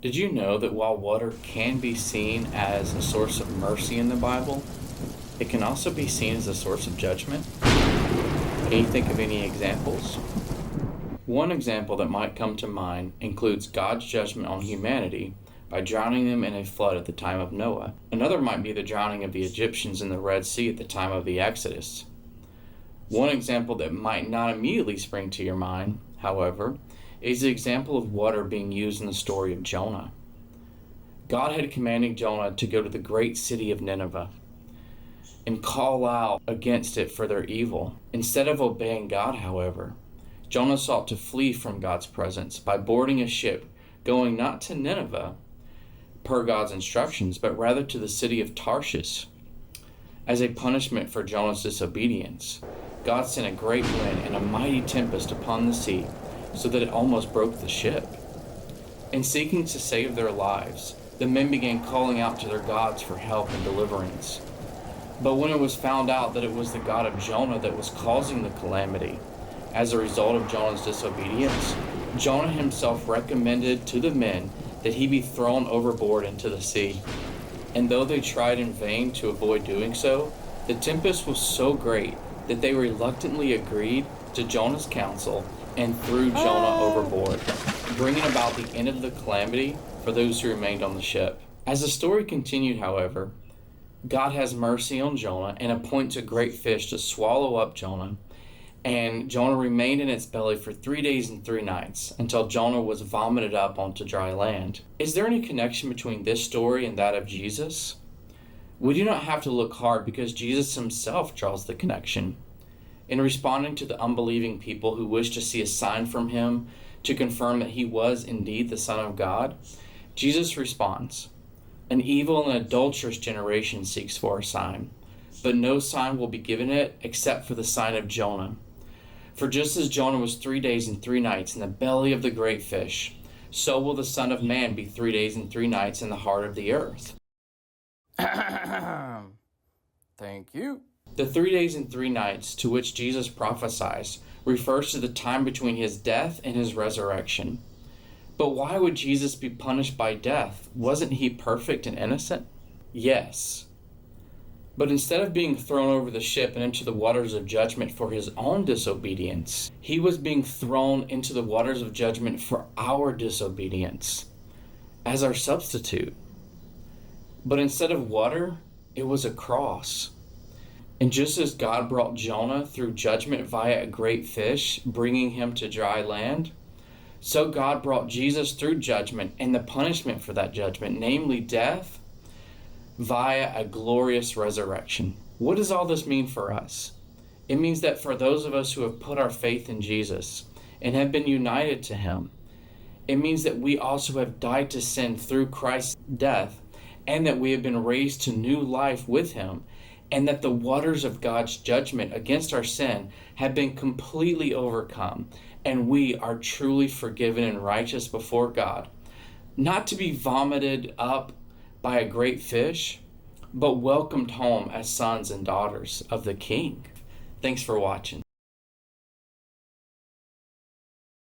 Did you know that while water can be seen as a source of mercy in the Bible, it can also be seen as a source of judgment? Can you think of any examples? One example that might come to mind includes God's judgment on humanity by drowning them in a flood at the time of Noah. Another might be the drowning of the Egyptians in the Red Sea at the time of the Exodus. One example that might not immediately spring to your mind, however, is the example of water being used in the story of Jonah. God had commanded Jonah to go to the great city of Nineveh and call out against it for their evil. Instead of obeying God, however, Jonah sought to flee from God's presence by boarding a ship going not to Nineveh, per God's instructions, but rather to the city of Tarshish. As a punishment for Jonah's disobedience, God sent a great wind and a mighty tempest upon the sea, so that it almost broke the ship. In seeking to save their lives, the men began calling out to their gods for help and deliverance. But when it was found out that it was the God of Jonah that was causing the calamity, as a result of Jonah's disobedience, Jonah himself recommended to the men that he be thrown overboard into the sea. And though they tried in vain to avoid doing so, the tempest was so great that they reluctantly agreed to Jonah's counsel and threw Jonah overboard, bringing about the end of the calamity for those who remained on the ship. As the story continued, however, God has mercy on Jonah and appoints a great fish to swallow up Jonah, and Jonah remained in its belly for 3 days and 3 nights until Jonah was vomited up onto dry land. Is there any connection between this story and that of Jesus? We do not have to look hard because Jesus himself draws the connection. In responding to the unbelieving people who wished to see a sign from him to confirm that he was indeed the Son of God, Jesus responds, "An evil and adulterous generation seeks for a sign, but no sign will be given it except for the sign of Jonah. For just as Jonah was 3 days and 3 nights in the belly of the great fish, so will the Son of Man be 3 days and 3 nights in the heart of the earth." Thank you. The 3 days and 3 nights to which Jesus prophesies refers to the time between his death and his resurrection. But why would Jesus be punished by death? Wasn't he perfect and innocent? Yes. But instead of being thrown over the ship and into the waters of judgment for his own disobedience, he was being thrown into the waters of judgment for our disobedience, as our substitute. But instead of water, it was a cross. And just as God brought Jonah through judgment via a great fish, bringing him to dry land, so God brought Jesus through judgment and the punishment for that judgment, namely death, via a glorious resurrection. What does all this mean for us? It means that for those of us who have put our faith in Jesus and have been united to him, it means that we also have died to sin through Christ's death, and that we have been raised to new life with him, and that the waters of God's judgment against our sin have been completely overcome, and we are truly forgiven and righteous before God, not to be vomited up by a great fish, but welcomed home as sons and daughters of the King. Thanks for watching.